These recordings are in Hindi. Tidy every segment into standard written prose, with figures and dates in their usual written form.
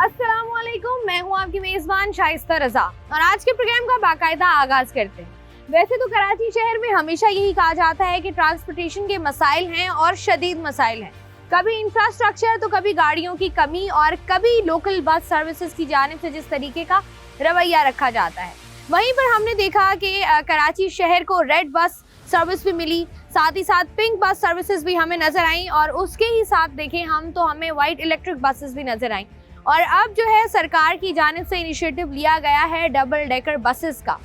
अस्सलामुअलैकुम, मैं हूं आपकी मेजबान शाइस्ता रजा और आज के प्रोग्राम का बाकायदा आगाज करते हैं। वैसे तो कराची शहर में हमेशा यही कहा जाता है कि ट्रांसपोर्टेशन के मसाइल हैं और शदीद मसाइल हैं। कभी इंफ्रास्ट्रक्चर तो कभी गाड़ियों की कमी और कभी लोकल बस सर्विसेज की जानिब से जिस तरीके का रवैया रखा जाता है। वहीं पर हमने देखा कि कराची शहर को रेड बस सर्विस भी मिली, साथ ही साथ पिंक बस सर्विसेज भी हमें नजर आई और उसके ही साथ देखें हम तो हमें वाइट इलेक्ट्रिक बसेस भी नजर आई। और अब जो है सरकार की जानिब से इनिशिएटिव लिया गया है डबल डेकर बसेस का,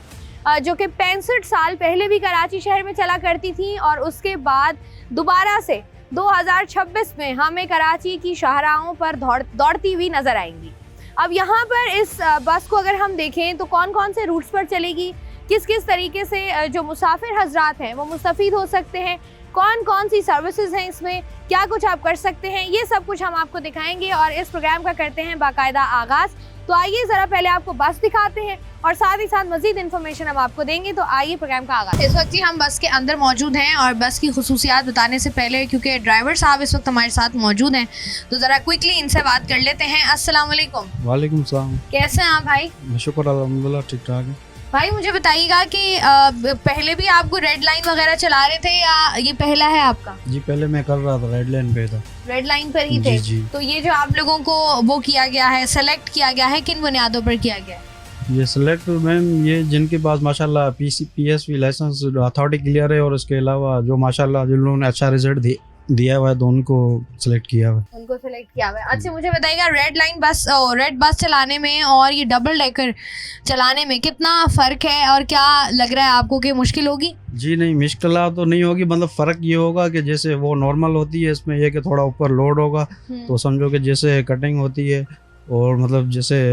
जो कि 65 साल पहले भी कराची शहर में चला करती थी और उसके बाद दोबारा से 2026 में हमें कराची की शाहराहों पर दौड़ती हुई नजर आएंगी। अब यहाँ पर इस बस को अगर हम देखें तो कौन कौन से रूट्स पर चलेगी, किस किस तरीके से जो मुसाफिर हजरात हैं वो मुस्तफ़ीद हो सकते हैं, कौन कौन सी सर्विसेज हैं इसमें, क्या कुछ आप कर सकते हैं, ये सब कुछ हम आपको दिखाएंगे और इस प्रोग्राम का करते हैं बाकायदा आगाज़। तो आइए ज़रा पहले आपको बस दिखाते हैं और साथ ही साथ मज़ीद इन्फॉर्मेशन हम आपको देंगे। तो आइए प्रोग्राम का आगाज़। इस वक्त ही हम बस के अंदर मौजूद हैं और बस की खुसूसियात बताने से पहले, क्योंकि ड्राइवर साहब इस वक्त हमारे साथ मौजूद हैं, तो ज़रा क्विकली इनसे बात कर लेते हैं। अस्सलाम वालेकुम। वालेकुम सलाम। कैसे हैं आप भाई? शुक्र अल्हम्दुलिल्लाह, ठीक ठाक है। भाई मुझे बताइएगा कि पहले भी आपको रेड लाइन वगैरह चला रहे थे या ये पहला है आपका? जी पहले मैं कर रहा था, रेड लाइन पे था। रेड लाइन पर ही थे? जी। तो ये जो आप लोगों को वो किया गया है, सेलेक्ट किया गया है, किन बुनियादों पर किया गया है? ये सिलेक्ट मैम, ये जिनके पास माशाल्लाह PSV लाइसेंस अथॉरिटी क्लियर है और इसके अलावा जो माशाल्लाह जिन लोगों ने अच्छा रिजल्ट दिया हुआ है तो उनको सिलेक्ट किया हुआ है। उनको सिलेक्ट किया हुआ है। अच्छा मुझे बताइएगा, रेड बस चलाने में और ये डबल डेकर चलाने में कितना फ़र्क है और क्या लग रहा है आपको कि मुश्किल होगी? जी नहीं, मुश्किल तो नहीं होगी, मतलब फ़र्क ये होगा कि जैसे वो नॉर्मल होती है इसमें ये कि थोड़ा ऊपर लोड होगा तो समझो कि जैसे कटिंग होती है और मतलब जैसे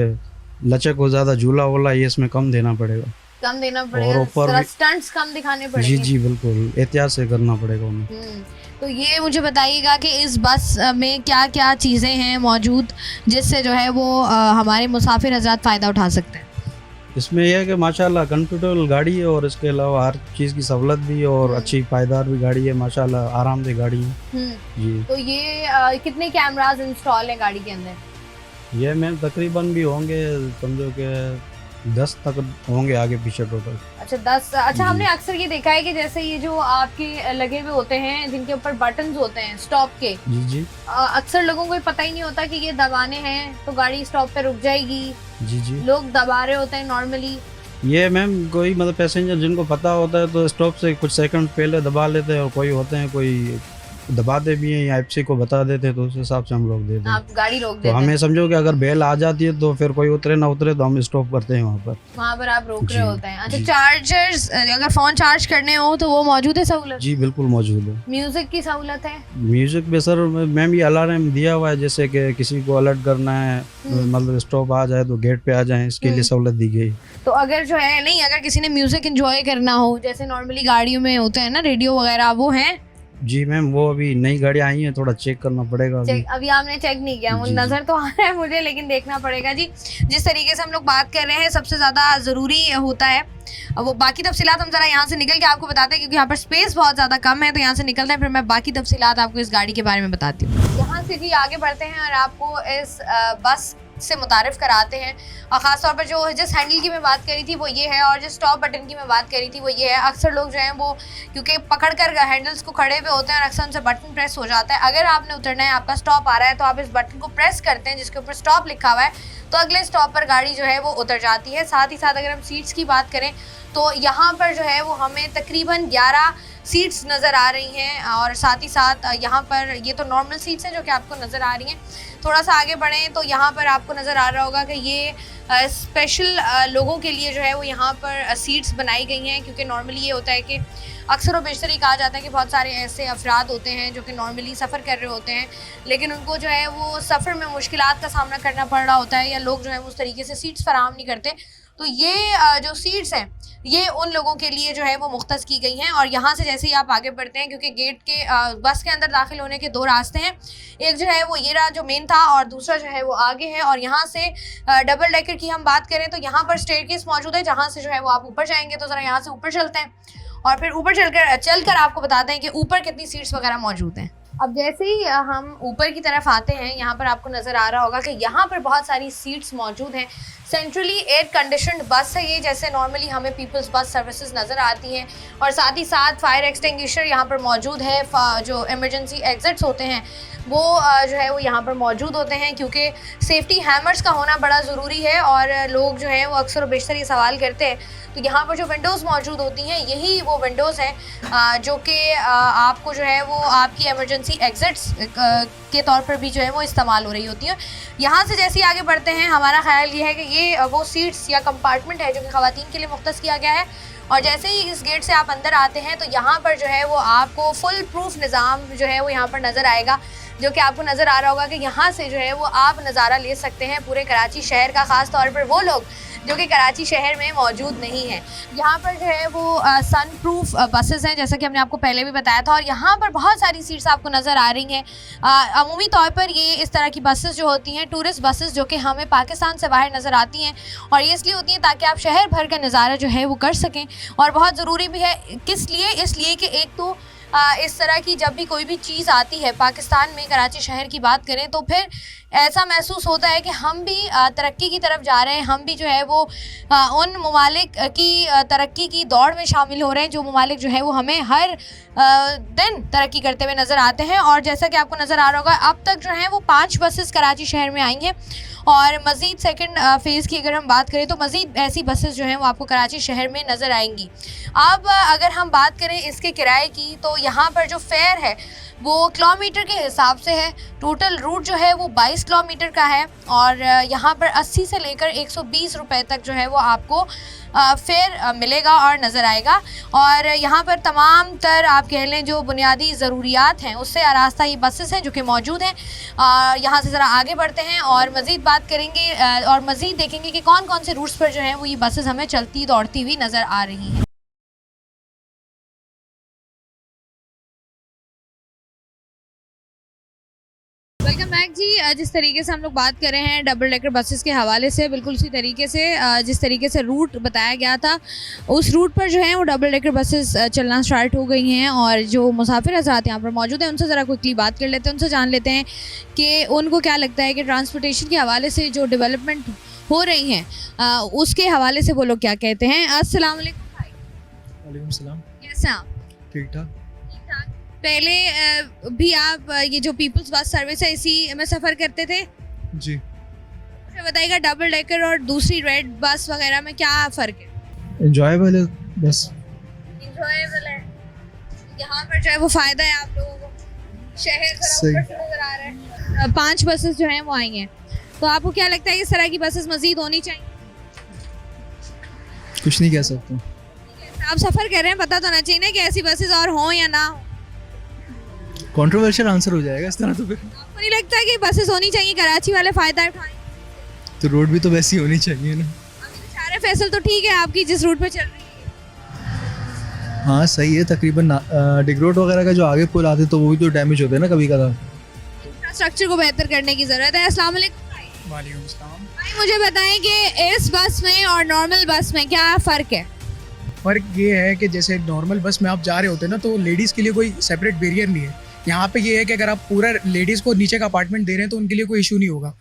लचक हो, ज़्यादा झूला वोला ये इसमें कम देना पड़ेगा और ऊपर स्टंट्स कम दिखाने पड़ेंगे। जी बिल्कुल, एहतियात से करना पड़ेगा उन्हें। तो ये मुझे बताइएगा कि इस बस में क्या क्या चीज़ें हैं मौजूद जिससे जो है वो हमारे मुसाफिर हज़रात फ़ायदा उठा सकते हैं? इसमें यह है कि माशाल्लाह कंफर्टेबल गाड़ी है और इसके अलावा हर चीज़ की सहूलत भी है और अच्छी पायदार भी गाड़ी है, माशाल्लाह आरामदेह गाड़ी है। जी। तो ये कितने कैमरास इंस्टॉल हैं गाड़ी के अंदर? ये मैम तकरीबन भी होंगे, समझो कि 10 तक होंगे आगे पीछे टोटल। अच्छा 10। अच्छा हमने अक्सर ये देखा है कि जैसे ये जो आपके लगे हुए होते हैं जिनके ऊपर बटन्स होते हैं स्टॉप के, जी अक्सर लोगों को पता ही नहीं होता कि ये दबाने हैं तो गाड़ी स्टॉप पे रुक जाएगी। जी लोग दबा रहे होते हैं नॉर्मली। ये मैम कोई मतलब पैसेंजर जिनको पता होता है तो स्टॉप से कुछ सेकंड पहले दबा लेते हैं और कोई होते हैं कोई दबाते भी हैं या एफसी को बता देते हैं तो उस हिसाब से हम लोग देते हैं। आप गाड़ी रोक देते तो हमें समझो कि अगर बेल आ जाती है तो फिर कोई उतरे ना उतरे तो हम स्टॉप करते हैं वहाँ पर आप रोक रहे होते हैं। अच्छा चार्जर्स, अगर फोन चार्ज करने हो तो वो मौजूद है सहूलत? जी बिल्कुल मौजूद है। म्यूजिक की सहूलत है? म्यूजिक पे सर मैम ये अलार्म दिया हुआ है, जैसे कि किसी को अलर्ट करना है, मतलब स्टॉप आ जाए तो गेट पे आ जाए, इसके लिए सहूलत दी गई। तो अगर जो है नहीं, अगर किसी ने म्यूजिक एंजॉय करना हो जैसे नॉर्मली गाड़ियों में होते हैं ना रेडियो वगैरह, वो है? जी मैम, वो अभी नई गाड़ियाँ आई हैं, थोड़ा चेक करना पड़ेगा। अभी आपने चेक नहीं किया? नजर तो आ रहा है मुझे, लेकिन देखना पड़ेगा जी। जिस तरीके से हम लोग बात कर रहे हैं सबसे ज़्यादा ज़रूरी होता है वो बाकी तफसीलात हम ज़रा यहाँ से निकल के आपको बताते हैं, क्योंकि यहाँ पर स्पेस बहुत ज़्यादा कम है। तो यहाँ से निकलते हैं फिर मैं बाकी तफसीलात आपको इस गाड़ी के बारे में बताती हूँ। यहाँ से जी आगे बढ़ते हैं और आपको इस बस से मुतारिफ कराते हैं। और ख़ासतौर पर जो जिस हैंडल की मैं बात करी थी वो ये है और जिस स्टॉप बटन की मैं बात करी थी वो ये है। अक्सर लोग जो हैं वो क्योंकि पकड़ कर हैंडल्स को खड़े हुए होते हैं और अक्सर उनसे बटन प्रेस हो जाता है। अगर आपने उतरना है, आपका स्टॉप आ रहा है, तो आप इस बटन को प्रेस करते हैं जिसके ऊपर स्टॉप लिखा हुआ है, तो अगले स्टॉप पर गाड़ी जो है वो उतर जाती है। साथ ही साथ अगर हम सीट्स की बात करें तो यहाँ पर जो है वो हमें तकरीबन 11 सीट्स नज़र आ रही हैं और साथ ही साथ यहाँ पर ये तो नॉर्मल सीट्स हैं जो कि आपको नज़र आ रही हैं। थोड़ा सा आगे बढ़ें तो यहाँ पर आपको नज़र आ रहा होगा कि ये स्पेशल लोगों के लिए जो है वो यहाँ पर सीट्स बनाई गई हैं, क्योंकि नॉर्मली ये होता है कि अक्सर व बेशतर ही कहा जाता है कि बहुत सारे ऐसे अफराद होते हैं जो कि नॉर्मली सफ़र कर रहे होते हैं लेकिन उनको जो है वो सफ़र में मुश्किलात का सामना करना पड़ रहा होता है या लोग जो है उस तरीके से सीट्स फराहम नहीं करते। तो ये जो सीट्स हैं ये उन लोगों के लिए जो है वो मुख्तस की गई हैं। और यहाँ से जैसे ही आप आगे बढ़ते हैं, क्योंकि गेट के बस के अंदर दाखिल होने के 2 रास्ते हैं, एक जो है वो ये रहा जो मेन था और दूसरा जो है वो आगे है। और यहाँ से डबल डेकर की हम बात करें तो यहाँ पर स्टेयरकेस मौजूद है जहाँ से जो है वो आप ऊपर जाएंगे। तो ज़रा यहाँ से ऊपर चलते हैं और फिर ऊपर चलकर आपको बताते हैं कि ऊपर कितनी सीट्स वगैरह मौजूद हैं। अब जैसे ही हम ऊपर की तरफ आते हैं, यहाँ पर आपको नज़र आ रहा होगा कि यहाँ पर बहुत सारी सीट्स मौजूद हैं। सेंट्रली एयर कंडीशनड बस है ये, जैसे नॉर्मली हमें पीपल्स बस सर्विसेज नज़र आती हैं। और साथ ही साथ फायर एक्सटिंग्विशर यहाँ पर मौजूद है। जो इमरजेंसी एग्जिट्स होते हैं वो जो है वो यहाँ पर मौजूद होते हैं, क्योंकि सेफ्टी हैमर्स का होना बड़ा ज़रूरी है। और लोग जो हैं वो अक्सर बेशतर ये सवाल करते हैं। तो यहाँ पर जो विंडोज़ मौजूद होती हैं, यही वो विंडोज़ हैं जो कि आपको जो है वो आपकी इमरजेंसी एग्जिट्स के तौर पर भी जो है वो इस्तेमाल हो रही होती हैं। यहाँ से जैसे ही आगे बढ़ते हैं, हमारा ख्याल ये है कि ये वो सीट्स या कंपार्टमेंट है जो कि ख़वातीन के लिए मुख्तस किया गया है। और जैसे ही इस गेट से आप अंदर आते हैं तो यहाँ पर जो है वो आपको फुल प्रूफ निज़ाम जो है वो यहाँ पर नज़र आएगा, जो कि आपको नज़र आ रहा होगा कि यहाँ से जो है वो आप नज़ारा ले सकते हैं पूरे कराची शहर का, ख़ास तौर पर वो लोग जो कि कराची शहर में मौजूद नहीं है। यहाँ पर जो है वो सन प्रूफ बसेस हैं, जैसा कि हमने आपको पहले भी बताया था। और यहाँ पर बहुत सारी सीट्स आपको नज़र आ रही हैं। अमूमी तौर पर ये इस तरह की बसेस जो होती हैं, टूरिस्ट बसेस, जो कि हमें पाकिस्तान से बाहर नज़र आती हैं। और ये इसलिए होती हैं ताकि आप शहर भर का नज़ारा जो है वो कर सकें। और बहुत ज़रूरी भी है, किस लिए? इसलिए कि एक तो इस तरह की जब भी कोई भी चीज़ आती है पाकिस्तान में, कराची शहर की बात करें, तो फिर ऐसा महसूस होता है कि हम भी तरक्की की तरफ जा रहे हैं। हम भी जो है वो उन ममालिक की तरक्की की दौड़ में शामिल हो रहे हैं, जो ममालिक जो है वो हमें हर दिन तरक्की करते हुए नज़र आते हैं। और जैसा कि आपको नज़र आ रहा होगा, अब तक जो है वो 5 बसेस कराची शहर में आई हैं। और मज़ीद सेकंड फ़ेज़ की अगर हम बात करें तो मज़ीद ऐसी बसेस जो हैं वो आपको कराची शहर में नज़र आएंगी। अब अगर हम बात करें इसके किराए की, तो यहाँ पर जो फेयर है वो किलोमीटर के हिसाब से है। टोटल रूट जो है वो 22 किलोमीटर का है। और यहाँ पर 80 से लेकर 120 रुपए तक जो है वो आपको फेयर मिलेगा और नज़र आएगा। और यहाँ पर तमाम तर आप कह लें जो बुनियादी ज़रूरियात हैं उससे आरास्ता ये बसेस हैं जो कि मौजूद हैं। यहाँ से ज़रा आगे बढ़ते हैं और मज़ीद बात करेंगे और मज़ीद देखेंगे कि कौन कौन से रूट्स पर जो है वो ये बसेस हमें चलती दौड़ती हुई नज़र आ रही हैं। वेलकम बैक जी। जिस तरीके से हम लोग बात कर रहे हैं डबल डेकर बसेस के हवाले से, बिल्कुल उसी तरीके से जिस तरीके से रूट बताया गया था, उस रूट पर जो है वो डबल डेकर बसेस चलना स्टार्ट हो गई हैं। और जो मुसाफिर हज़रात यहाँ पर मौजूद हैं उनसे ज़रा क्विकली बात कर लेते हैं, उनसे जान लेते हैं कि उनको क्या लगता है कि ट्रांसपोर्टेशन के हवाले से जो डेवलपमेंट हो रही हैं उसके हवाले से वो लोग क्या कहते हैं। अस्सलाम वालेकुम भाई। वालेकुम सलाम। कैसे हैं आप? ठीक ठाक। पहले भी आप ये जो पीपल्स बस सर्विस है इसी में सफ़र करते थे? जी। मुझे बताइएगा डबल डेकर और दूसरी रेड बस वगैरह में क्या फ़र्क है? इंजॉयबल है बस। इंजॉयबल है, यहाँ पर जो है वो फ़ायदा है आप लोगों को, शहर ज़रा ऊपर से नज़र आ रहा है। 5 बसेस जो हैं वो आई हैं, तो आपको क्या लगता है इस तरह की बसेस मज़ीद होनी चाहिए? कुछ नहीं कह सकता। आप सफ़र कर रहे हैं, पता तो होना चाहिए ना कि ऐसी बसेस और हों या ना हो। कंट्रोवर्शियल आंसर हो जाएगा इस तरह तो फिर। आपको नहीं लगता है कि बसेस होनी चाहिए, कराची वाले फ़ायदा उठाएं? तो रोड भी तो वैसी होनी चाहिए ना। सारे फैसल तो ठीक है आपकी जिस रूट पे चल रही है। हाँ सही है, तकरीबन डिग रोड वगैरह का जो आगे पुल आते तो वो भी तो डैमेज होते हैं ना कभी कभार। इंफ्रास्ट्रक्चर को बेहतर करने की ज़रूरत है। अस्सलाम वालेकुम भाई। वालेकुम सलाम। भाई मुझे बताएं कि इस बस में और नॉर्मल बस में क्या फ़र्क है? फ़र्क ये है कि जैसे नॉर्मल बस में आप जा रहे होते हैं ना, तो लेडीज़ के लिए कोई सेपरेट बैरियर नहीं है। यहाँ पे ये है कि अगर आप पूरा लेडीज़ को नीचे का अपार्टमेंट दे रहे हैं तो उनके लिए कोई इशू नहीं होगा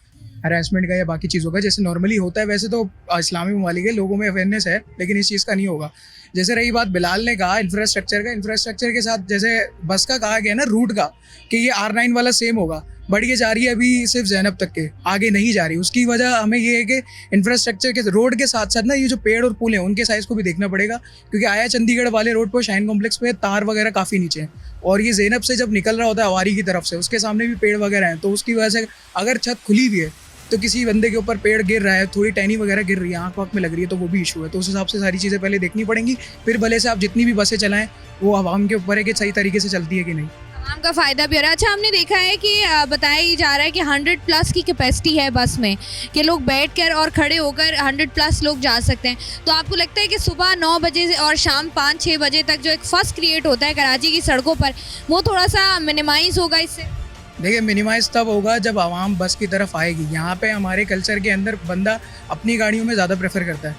हरासमेंट का या बाकी चीज़ों का, जैसे नॉर्मली होता है। वैसे तो इस्लामी ममालिक है, लोगों में अवेयरनेस है, लेकिन इस चीज़ का नहीं होगा। जैसे रही बात बिलाल ने कहा इंफ्रास्ट्रक्चर के साथ जैसे बस का कहा गया ना रूट का कि ये R9 वाला सेम होगा, बढ़ के जा रही है अभी सिर्फ ज़ैनब तक के, आगे नहीं जा रही। उसकी वजह हमें ये है कि इंफ्रास्ट्रक्चर के रोड के साथ साथ ना ये जो पेड़ और पुल हैं उनके साइज़ को भी देखना पड़ेगा, क्योंकि आया चंडीगढ़ वाले रोड पर शाइन कॉम्प्लेक्स पे तार वगैरह काफ़ी नीचे हैं, और ये ज़ैनब से जब निकल रहा होता है अवारी की तरफ से, उसके सामने भी पेड़ वगैरह हैं, तो उसकी वजह से अगर छत खुली हुई है तो किसी बंदे के ऊपर पेड़ गिर रहा है, थोड़ी टहनी वगैरह गिर रही है, आँख वाँख में लग रही है, तो वो भी इशू है। तो उस हिसाब से सारी चीज़ें पहले देखनी पड़ेंगी, फिर भले से आप जितनी भी बसें चलाएं वो आवाम के ऊपर है कि सही तरीके से चलती है कि नहीं। आवाम का फ़ायदा भी हो रहा है। अच्छा, हमने देखा है कि बताया ही जा रहा है कि 100+ की कैपेसिटी है बस में, कि लोग बैठकर और खड़े होकर 100+ लोग जा सकते हैं। तो आपको लगता है कि सुबह 9 बजे से और शाम 5-6 बजे तक जो एक फर्स्ट क्रिएट होता है कराची की सड़कों पर, वो थोड़ा सा मिनिमाइज़ होगा इससे? देखिए, मिनिमाइज़ तब होगा जब आवाम बस की तरफ आएगी। यहाँ पे हमारे कल्चर के अंदर बंदा अपनी गाड़ियों में ज़्यादा प्रेफर करता है,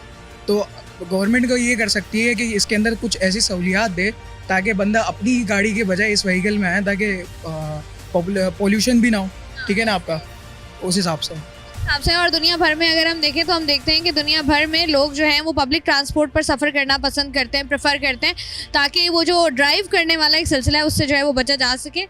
तो गवर्नमेंट को ये कर सकती है कि इसके अंदर कुछ ऐसी सहूलियात दे ताकि बंदा अपनी गाड़ी के बजाय इस व्हीकल में आए ताकि पोल्यूशन भी ना हो, ठीक है ना आपका, उस हिसाब से। आपसे और दुनिया भर में अगर हम देखें तो हम देखते हैं कि दुनिया भर में लोग जो हैं वो पब्लिक ट्रांसपोर्ट पर सफ़र करना पसंद करते हैं, प्रेफर करते हैं, ताकि वो जो ड्राइव करने वाला एक सिलसिला है उससे जो है वो बचा जा सके।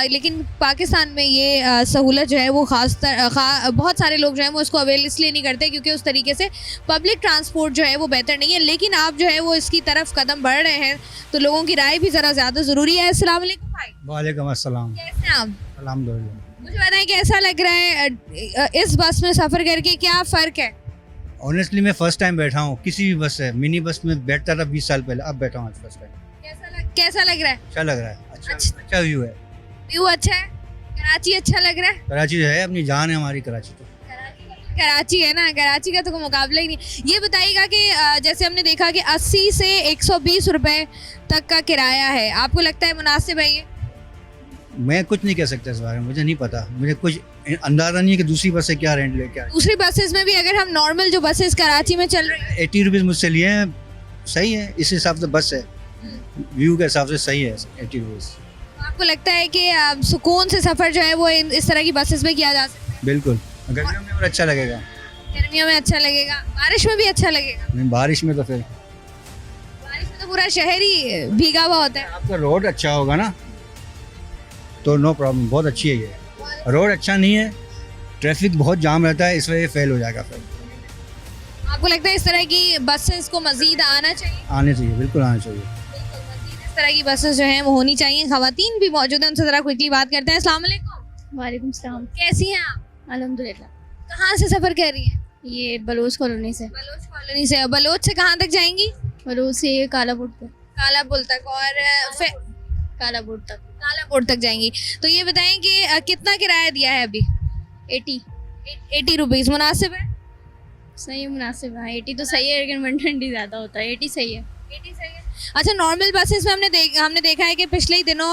लेकिन पाकिस्तान में ये सहूलत जो है वो बहुत सारे लोग जो हैं वो उसको अवेल इसलिए नहीं करते क्योंकि उस तरीके से पब्लिक ट्रांसपोर्ट जो है वो बेहतर नहीं है। लेकिन आप जो है वो इसकी तरफ कदम बढ़ रहे हैं तो लोगों की राय भी ज़रा ज़्यादा ज़रूरी है। अस्सलाम वालेकुम भाई। वालेकुम अस्सलाम। कैसे हैं आप? अल्हम्दुलिल्लाह। मुझे बताएं कैसा लग रहा है इस बस में सफ़र करके, क्या फ़र्क है? ऑनेस्टली मैं फर्स्ट टाइम बैठा हूँ किसी भी बस से। मिनी बस में बैठता था 20 साल पहले, अब बैठा हूँ आज फर्स्ट टाइम। कैसा लग रहा है? अच्छा लग रहा है, अच्छा व्यू है। व्यू अच्छा है? कराची अच्छा लग रहा है? कराची जो है अपनी जान है हमारी, कराची तो कराची है ना, कराची का तो कोई मुकाबला ही नहीं। ये बताइएगा कि जैसे हमने देखा कि 80 से 120 रुपए तक का किराया है, आपको लगता है मुनासिब है ये? मैं कुछ नहीं कह सकता इस बारे में, मुझे नहीं पता, मुझे कुछ अंदाजा नहीं है कि दूसरी बस से क्या रेंट लेके आए। दूसरी बसेस में भी अगर हम नॉर्मल जो बसेस कराची में चल रही है 80 रुपीज़ मुझसे लिए हैं, सही है, इस हिसाब से बस है, व्यू के हिसाब से सही है 80 रुपीज़। आपको लगता है कि सुकून से सफ़र जो है वो इस तरह की बसेस में किया जा सकता है? बिल्कुल, गर्मियों में और अच्छा लगेगा। गर्मियों में अच्छा लगेगा, बारिश में भी अच्छा लगेगा? नहीं, बारिश में तो फिर बारिश में तो पूरा शहर ही भीगा हुआ होता है। आपका रोड अच्छा होगा ना तो नो प्रॉब्लम, बहुत अच्छी है ये। रोड अच्छा नहीं है, ट्रैफिक बहुत जाम रहता है, इस वजह फेल हो जाएगा फिर। आपको लगता है इस तरह की बसेस को मजीद आना चाहिए? आने चाहिए, बिल्कुल आना चाहिए। इस तरह की बसेस जो हैं वो होनी चाहिए। खवातीन भी मौजूद हैं, उनसे ज़रा क्विकली बात करते हैं। अस्सलाम वालेकुम। वालेकुम सलाम। कैसी हैं आप? अल्हम्दुलिल्लाह। कहाँ से सफ़र कर रही हैं? ये बलोच कॉलोनी से। बलोच कॉलोनी से। बलोच से कहाँ तक जाएंगी? बलोच से कालापुर तक। कालापुर तक और फिर कालापुर तक। कालापुर तक जाएंगी। तो ये बताएं कि कितना किराया दिया है अभी? 80 रुपीज़ मुनासिब है? सही मुनासिब है। 80 तो सही है लेकिन 120 ज़्यादा होता है। 80 सही है। 80 सही है। अच्छा, नॉर्मल बसेस में हमने देखा है कि पिछले ही दिनों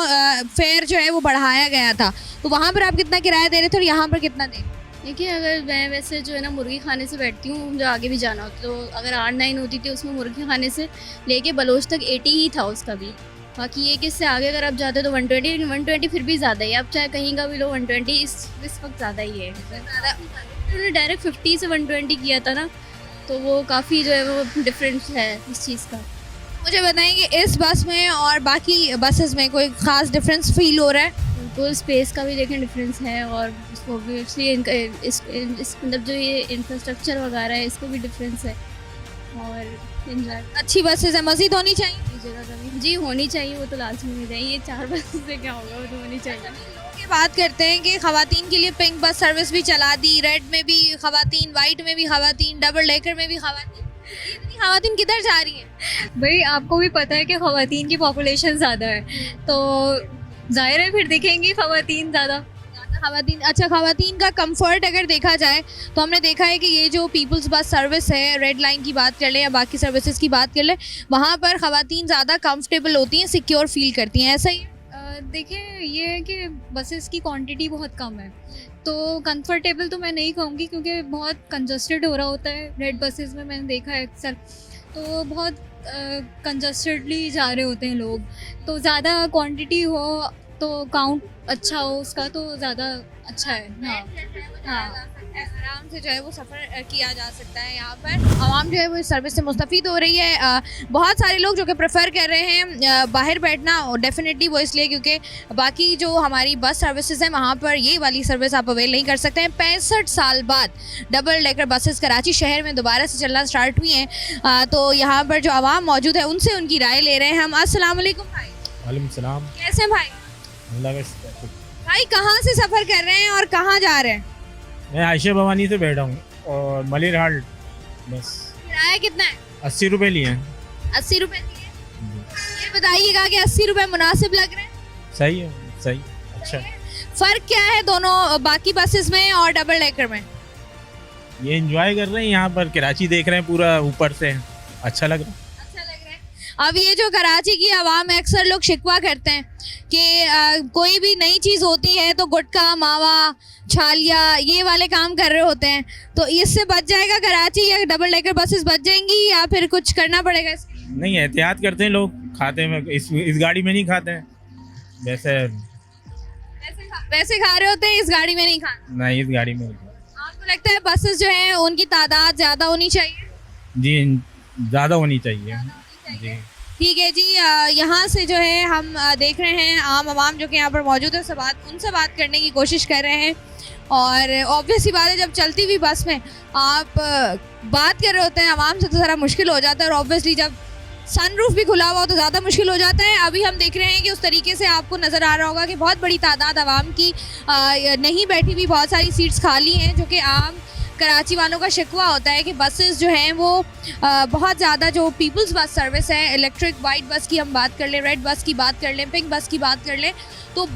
फेयर जो है वो बढ़ाया गया था, तो वहाँ पर आप कितना किराया दे रहे थे और यहाँ पर कितना दे? देखिए, अगर मैं वैसे जो है ना मुर्गी खाने से बैठती हूँ, मुझे आगे भी जाना होता, तो अगर 8-9 होती थी उसमें मुर्गी खाने से लेके बलोच तक 80 ही था उसका भी। बाकी ये कि इससे आगे अगर आप जाते तो 120, लेकिन 120 फिर भी ज़्यादा है। आप चाहे कहीं का भी लो 120 इस वक्त ज़्यादा ही है। उन्होंने डायरेक्ट 50 से 120 किया था ना, तो वो काफ़ी जो है वो डिफरेंस है इस चीज़ का। मुझे बताएं कि इस बस में और बाकी बसेस में कोई ख़ास डिफरेंस फील हो रहा है? बिल्कुल, स्पेस का भी देखें डिफरेंस है और ऑब्वियसली इस मतलब जो ये इंफ्रास्ट्रक्चर वगैरह है इसको भी डिफरेंस है। और अच्छी बसेस है, मज़ीद होनी चाहिए जगह का भी जी होनी चाहिए, वो तो लाजमी होनी चाहिए। ये 4 बसेस से क्या होगा, वो तो होनी चाहिए। लोग ये बात करते हैं कि ख़वातीन के लिए पिंक बस सर्विस भी चला दी, रेड में भी ख़वातीन, वाइट में भी ख़वातीन, डबल डेकर में भी ख़वातीन। इतनी ख़वातीन किधर जा रही हैं? भाई आपको भी पता है कि ख़वातीन की पॉपुलेशन ज़्यादा है, तो ज़ाहिर है फिर दिखेंगी ख़वातीन ज़्यादा। ख़वातीन, अच्छा, ख़वातीन का कंफर्ट अगर देखा जाए तो हमने देखा है कि ये जो पीपल्स बस सर्विस है, रेड लाइन की बात कर लें या बाकी सर्विसेज की बात कर लें, वहाँ पर ख़वातीन ज़्यादा कंफर्टेबल होती हैं, सिक्योर फील करती हैं, ऐसा ही? देखिए, ये है कि बसेस की क्वांटिटी बहुत कम है, तो कंफर्टेबल तो मैं नहीं कहूँगी क्योंकि बहुत कंजस्टेड हो रहा होता है। रेड बसेस में मैंने देखा है अक्सर, तो बहुत कंजस्टेडली जा रहे होते हैं लोग, तो ज़्यादा क्वांटिटी हो तो काउंट अच्छा हो उसका तो ज़्यादा अच्छा है। हाँ, आराम से जो है वो सफ़र किया जा सकता है। यहाँ पर आवाम जो है वो इस सर्विस से मुस्तफ़ीद हो रही है। बहुत सारे लोग जो कि प्रेफर कर रहे हैं बाहर बैठना, और डेफिनेटली वो इसलिए क्योंकि बाकी जो हमारी बस सर्विसेज हैं वहाँ पर ये वाली सर्विस आप अवेल नहीं कर सकते हैं। 65 साल बाद डबल डेकर बसेस कराची शहर में दोबारा से चलना स्टार्ट हुई हैं, तो यहाँ पर जो आवाम मौजूद है उनसे उनकी राय ले रहे हैं हम। अस्सलाम वालेकुम भाई। वालेकुम सलाम। कैसे हैं भाई? भाई कहाँ से सफ़र कर रहे हैं और कहाँ जा रहे हैं? मैं आयशा भवानी से बैठा हूँ और मलिर हाल्ट बस। किराया कितना है? 80 रुपये लिए हैं। 80 रुपये लिए? ये बताइएगा कि 80 रुपये मुनासिब लग रहे हैं? सही है, सही, अच्छा। फ़र्क क्या है दोनों बाकी बसेस में और डबल डेकर में? ये एंजॉय कर रहे हैं यहाँ पर, कराची देख रहे हैं पूरा ऊपर से, अच्छा लग रहा है। अब ये जो कराची की आवाम है, अक्सर लोग शिकवा करते हैं कि कोई भी नई चीज़ होती है तो गुटखा, मावा, छालिया, ये वाले काम कर रहे होते हैं, तो इससे बच जाएगा कराची या डबल डेकर बसेस बच जाएंगी या फिर कुछ करना पड़ेगा इसके लिए? नहीं एहतियात करते हैं लोग, खाते हैं, इस गाड़ी में नहीं खाते हैं वैसे। वैसे खा रहे होते हैं, इस गाड़ी में नहीं खाना। नहीं, इस गाड़ी में नहीं खाते। आपको लगता है बसेस जो हैं उनकी तादाद ज़्यादा होनी चाहिए? जी ज़्यादा होनी चाहिए जी। ठीक है जी, यहाँ से जो है हम देख रहे हैं आम आवाम जो कि यहाँ पर मौजूद है, उनसे बात करने की कोशिश कर रहे हैं। और ऑब्वियस ही बात है, जब चलती हुई बस में आप बात कर रहे होते हैं आवाम से तो ज़रा मुश्किल हो जाता है, और ऑब्वियसली जब सनरूफ भी खुला हुआ हो तो ज़्यादा मुश्किल हो जाता है। अभी हम देख रहे हैं कि उस तरीके से आपको नज़र आ रहा होगा कि बहुत बड़ी तादाद आवाम की नहीं बैठी हुई, बहुत सारी सीट्स खाली हैं, जो कि आम कराची वालों का शिकवा होता है कि बसेस जो हैं वो बहुत ज़्यादा, जो पीपल्स बस सर्विस है, इलेक्ट्रिक वाइट बस की हम बात कर लें, रेड बस की बात कर लें, पिंक बस की बात कर लें, तो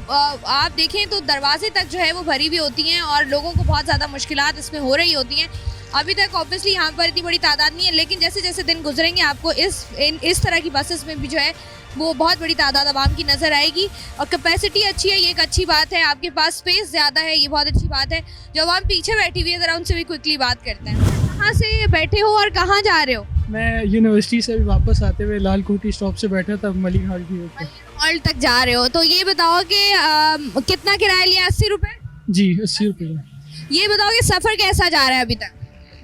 आप देखें तो दरवाजे तक जो है वो भरी हुई होती हैं और लोगों को बहुत ज़्यादा मुश्किलात इसमें हो रही होती हैं। अभी तक ऑब्वियसली यहाँ पर इतनी बड़ी तादाद नहीं है, लेकिन जैसे जैसे दिन गुजरेंगे आपको इस तरह की बसेस में भी जो है वो बहुत बड़ी तादाद आवाम की नज़र आएगी। और कैपेसिटी अच्छी है, ये एक अच्छी बात है, आपके पास स्पेस ज़्यादा है, ये बहुत अच्छी बात है। जो आवाम पीछे बैठी हुई है, ज़रा उनसे भी क्विकली बात करते हैं। कहाँ से बैठे हो और कहाँ जा रहे हो? मैं यूनिवर्सिटी से भी वापस आते हुए लाल कोठी स्टॉप से बैठा था, मलिक हॉल की ओर हॉल तक जा रहे हो, तो ये बताओ कि कितना किराया लिया? 80 रुपये जी, 80 रुपये। ये बताओ कि सफ़र कैसा जा रहा है अभी तक?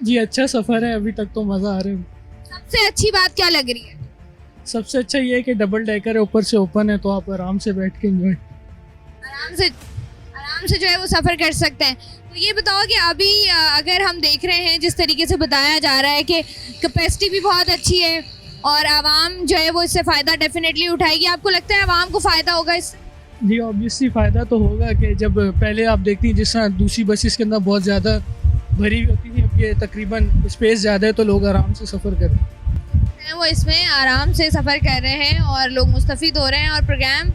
जी अच्छा सफ़र है, अभी तक तो मज़ा आ रहा है। सबसे अच्छी बात क्या लग रही है? सबसे अच्छा ये है कि डबल डेकर है, ऊपर से ओपन है, तो आप आराम से बैठ के एंजॉय आराम से जो है वो सफ़र कर सकते हैं। तो ये बताओ कि अभी अगर हम देख रहे हैं जिस तरीके से बताया जा रहा है कि कैपेसिटी भी बहुत अच्छी है और आवाम जो है वो इससे फ़ायदा डेफिनेटली उठाएगी, आपको लगता है आवाम को फ़ायदा होगा इससे? जी ऑब्वियसली फ़ायदा तो होगा कि जब पहले आप देखती हैं जिस तरह दूसरी बसेस के अंदर बहुत ज़्यादा भरी हुई होती थी, अब ये तकरीबन स्पेस ज़्यादा है तो लोग आराम से सफ़र कर रहे हैं। वो इसमें आराम से सफ़र कर रहे हैं और लोग मुस्तफ़ीद हो रहे हैं। और प्रोग्राम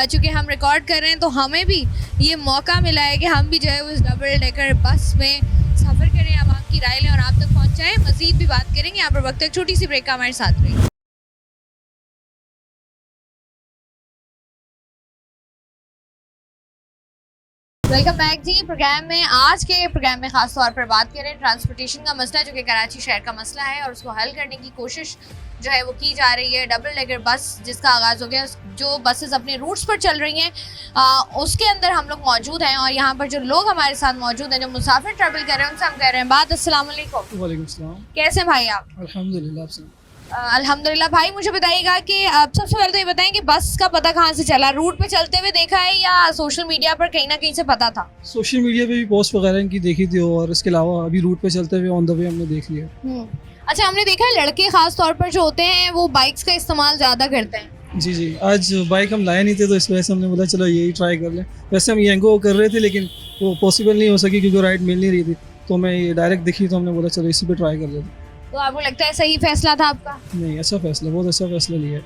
चूँकि हम रिकॉर्ड कर रहे हैं तो हमें भी ये मौका मिला है कि हम भी जो है उस डबल डेकर बस में सफ़र करें, आवाम की राय लें और आप तक पहुँचाएँ। मज़ीद भी बात करेंगे, यहाँ पर वक्त एक छोटी सी ब्रेक का हमारे साथ रही। वेलकम बैक जी। प्रोग्राम में आज के प्रोग्राम में ख़ास तौर पर बात करें ट्रांसपोर्टेशन का मसला, जो कि कराची शहर का मसला है और उसको हल करने की कोशिश जो है वो की जा रही है। डबल डेकर बस जिसका आगाज़ हो गया, जो बसेस अपने रूट्स पर चल रही हैं उसके अंदर हम लोग मौजूद हैं और यहाँ पर जो लोग हमारे साथ मौजूद हैं, जो मुसाफिर ट्रैवल कर रहे हैं, उनसे हम कर रहे हैं बात। अस्सलाम वालेकुम। वालेकुम सलाम। कैसे हैं भाई आप? अल्हम्दुलिल्लाह। आपसे अल्हम्दुलिल्लाह। भाई मुझे बताइएगा कि आप सबसे पहले तो ये बताएं कि बस का पता कहाँ से चला? रूट पे चलते हुए देखा है या सोशल मीडिया पर कहीं ना कहीं से पता था? सोशल मीडिया पे भी पोस्ट वगैरह इनकी देखी थी और इसके अलावा अभी रूट पे चलते हुए ऑन द वे हमने देख लिया। अच्छा, हमने देखा है लड़के ख़ास तौर पर जो होते हैं वो बाइक्स का इस्तेमाल ज़्यादा करते हैं। जी जी, आज बाइक हम लाए नहीं थे तो इस वजह से हमने बोला चलो यही ट्राई कर लें। वैसे हम येंगो कर रहे थे लेकिन वो पॉसिबल नहीं हो सकी क्योंकि राइड मिल नहीं रही थी, तो मैं ये डायरेक्ट दिखी तो हमने बोला चलो इसी पे ट्राई कर लेते। तो आपको लगता है सही फैसला था आपका? नहीं, अच्छा फैसला, बहुत अच्छा फैसला लिया है।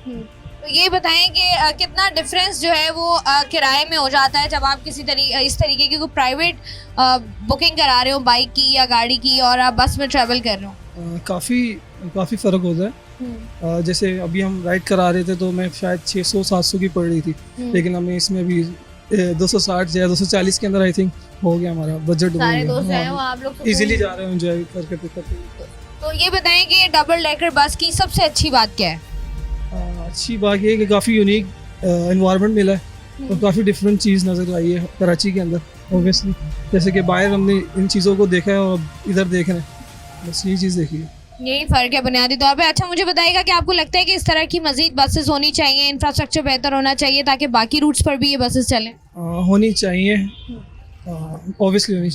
तो ये बताएं कि कितना डिफरेंस जो है वो किराए में हो जाता है जब आप इस तरीके की कोई प्राइवेट बुकिंग करा रहे हो बाइक की या गाड़ी की और आप बस में ट्रैवल कर रहे हो? काफ़ी फ़र्क होता है। जैसे अभी हम राइड करा रहे थे तो मैं शायद 600-700 की पड़ रही थी, लेकिन हमें इसमें भी 260 या 240 के अंदर आई थिंक हो गया हमारा बजट। सारे दोस्त हैं वो, आप लोग इजीली जा रहे हैं एंजॉय करके। तो ये बताएं कि डबल डेकर बस की सबसे अच्छी बात क्या है? अच्छी बात ये है कि काफ़ी यूनिक एनवायरनमेंट मिला है और काफ़ी डिफरेंट चीज़ नज़र आई है कराची के अंदर। ऑब्वियसली जैसे कि बाहर हमने इन चीज़ों को देखा है और इधर देख रहे हैं, बस यही चीज़ देखी है, यही फ़र्क है बुनियादी तौर पे। अच्छा, मुझे बताइएगा कि आपको लगता है कि इस तरह की मज़ीद बसेस होनी चाहिए, इंफ्रास्ट्रक्चर बेहतर होना चाहिए ताकि बाकी रूट्स पर भी ये बसेस चलें? होनी चाहिए, ऑब्वियसली होनी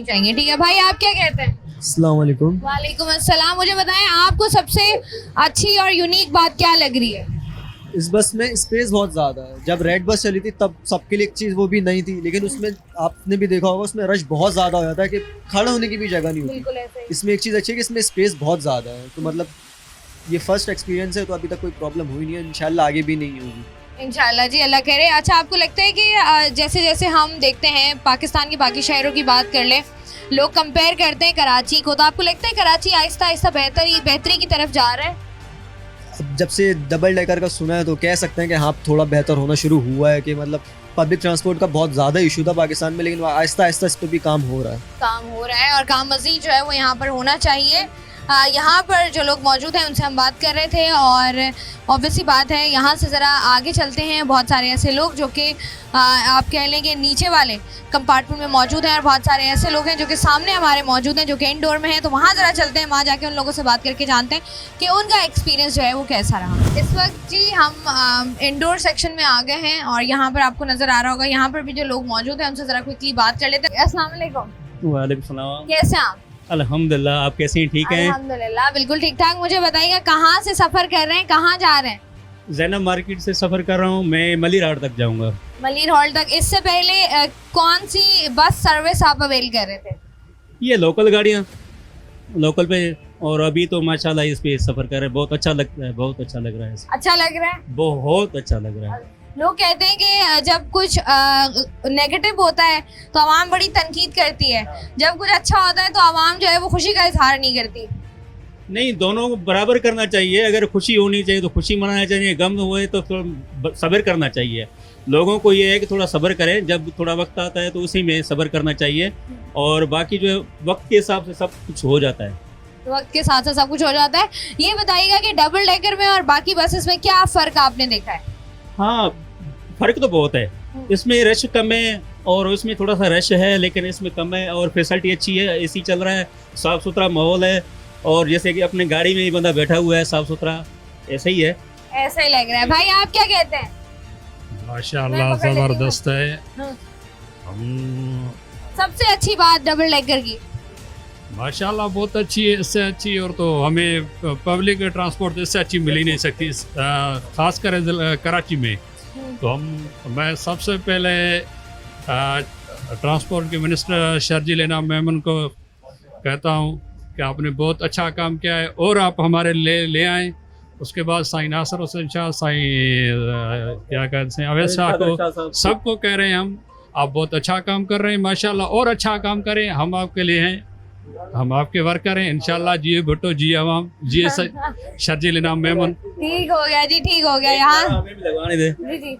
चाहिए। ठीक है भाई, आप क्या कहते हैं? अस्सलाम वालेकुम। वालेकुम अस्सलाम। मुझे बताएं आपको सबसे अच्छी और यूनिक बात क्या लग रही है? इस बस में स्पेस बहुत ज़्यादा है। जब रेड बस चली थी तब सबके लिए एक चीज़ वो भी नहीं थी, लेकिन उसमें आपने भी देखा होगा उसमें रश बहुत ज़्यादा हो जाता है कि खड़ा होने की भी जगह नहीं होती। इसमें एक चीज़ अच्छी है कि इसमें स्पेस बहुत ज़्यादा है, तो मतलब ये फर्स्ट एक्सपीरियंस है तो अभी तक कोई प्रॉब्लम हुई नहीं है, इंशाल्लाह आगे भी नहीं होगी इंशाल्लाह जी, अल्लाह करे। अच्छा, आपको लगता है कि जैसे जैसे हम देखते हैं पाकिस्तान के बाकी शहरों की बात कर लें, लोग कंपेयर करते हैं कराची को, तो आपको लगता है कराची आहिस्ता आहिस्ता बेहतरी की तरफ जा रहा है? अब जब से डबल डेकर का सुना है तो कह सकते हैं कि हाँ थोड़ा बेहतर होना शुरू हुआ है, कि मतलब पब्लिक ट्रांसपोर्ट का बहुत ज़्यादा इशू था पाकिस्तान में, लेकिन आहिस्ता आहिस्ता इस पर भी काम हो रहा है और काम मज़ीद जो है वो यहाँ पर होना चाहिए। यहाँ पर जो लोग मौजूद हैं उनसे हम बात कर रहे थे और ऑब्वियसली बात है यहाँ से ज़रा आगे चलते हैं। बहुत सारे ऐसे लोग जो कि आप कह लें कि नीचे वाले कंपार्टमेंट में मौजूद हैं और बहुत सारे ऐसे लोग हैं जो कि सामने हमारे मौजूद हैं जो कि इंडोर में हैं। तो वहाँ ज़रा चलते हैं, वहाँ जाके उन लोगों से बात करके जानते हैं कि उनका एक्सपीरियंस जो है वो कैसा रहा। इस वक्त जी हम इंडोर सेक्शन में आ गए हैं और यहाँ पर आपको नज़र आ रहा होगा, यहाँ पर भी जो लोग मौजूद हैं उनसे ज़रा क्विकली बात कर लेते हैं। अस्सलाम वालेकुम। वालेकुम सलाम। कैसे हैं आप? अल्हम्दुलिल्लाह, आप कैसे हैं? ठीक हैं? अल्हम्दुलिल्लाह बिल्कुल ठीक ठाक। मुझे बताइएगा कहाँ से सफ़र कर रहे हैं, कहाँ जा रहे हैं? जैनब मार्केट से सफ़र कर रहा हूँ, मैं मलिर हाट तक जाऊँगा। मलिर हॉल तक। इससे पहले कौन सी बस सर्विस आप अवेल कर रहे थे? ये लोकल गाड़ियाँ, लोकल पे, और अभी तो माशाल्लाह इस पे सफ़र कर रहे हैं। बहुत अच्छा लगता है, बहुत अच्छा लग रहा है। अच्छा लग रहा है? बहुत अच्छा लग रहा है। लोग कहते हैं कि जब कुछ नेगेटिव होता है तो आवाम बड़ी तनकीद करती है, जब कुछ अच्छा होता है तो आवाम जो है वो खुशी का इजहार नहीं करती। नहीं, दोनों को बराबर करना चाहिए। अगर खुशी होनी चाहिए तो खुशी मनाना चाहिए, गम हुए तो सब्र करना चाहिए। लोगों को ये है कि थोड़ा सब्र करें, जब थोड़ा वक्त आता है तो उसी में सब्र करना चाहिए, और बाकी जो है वक्त के हिसाब से सब कुछ हो जाता है। वक्त के साथ साथ सब कुछ हो जाता है। ये बताइएगा कि डबल डेकर में और बाकी बसेस में क्या फ़र्क आपने देखा है? हाँ, फ़र्क तो बहुत है। इसमें रश कम है और उसमें थोड़ा सा रश है, लेकिन इसमें कम है और फैसिलिटी अच्छी है। एसी चल रहा है, साफ़ सुथरा माहौल है, और जैसे कि अपने गाड़ी में ही बंदा बैठा हुआ है, साफ़ सुथरा ऐसे ही है। ऐसा ही लग रहा है। भाई आप क्या कहते हैं? माशाल्लाह ज़बरदस्त है। सबसे अच्छी बात डबल डेकर की? माशाल्लाह बहुत अच्छी है, इससे अच्छी और तो हमें पब्लिक ट्रांसपोर्ट इससे अच्छी मिल ही नहीं सकती, खासकर कराची में। तो मैं सबसे पहले ट्रांसपोर्ट के मिनिस्टर शर्जील इनाम मेमन को कहता हूँ कि आपने बहुत अच्छा काम किया है और आप हमारे ले आएँ। उसके बाद साईं नासिर हुसैन शाह, साईं क्या कहते हैं अवैध शाह को, सबको कह रहे हैं हम, आप बहुत अच्छा काम कर रहे हैं माशाल्लाह, और अच्छा काम करें। हम आपके लिए हैं, हम आपके वर्कर हैं इंशाल्लाह। जिए भुट्टो, जिए अवाम, जिए शर्जील इनाम मेमन। ठीक हो गया जी, ठीक हो गया। यहाँ लगवाने दे जी जी।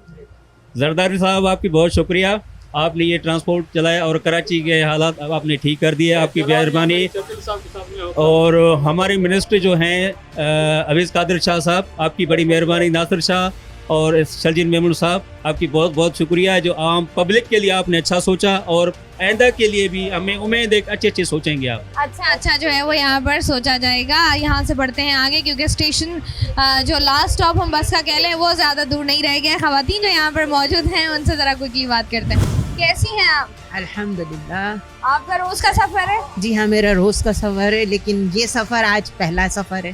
जरदारी साहब, आपकी बहुत शुक्रिया, आपने ये ट्रांसपोर्ट चलाया और कराची के हालात अब आपने ठीक कर दिए, आपकी मेहरबानी। और हमारे मिनिस्टर जो हैं अवीज़ कादिर शाह साहब, आपकी बड़ी मेहरबानी। नासिर शाह और शर्जील मेमन साहब, आपकी बहुत बहुत शुक्रिया जो आम पब्लिक के लिए आपने अच्छा सोचा, और आइंदा के लिए भी हमें उम्मीद है अच्छे सोचेंगे आप। अच्छा जो है वो यहाँ पर सोचा जाएगा। यहाँ से बढ़ते हैं आगे, क्योंकि स्टेशन जो लास्ट स्टॉप हम बस का कह लें वो ज़्यादा दूर नहीं रह गया। ख़वातीन जो यहाँ पर मौजूद हैं उनसे ज़रा क्विकली बात करते हैं। कैसी हैं आप? अल्हम्दुलिल्लाह। आपका रोज़ का सफ़र है? जी हाँ, मेरा रोज़ का सफ़र है, लेकिन ये सफ़र आज पहला सफ़र है।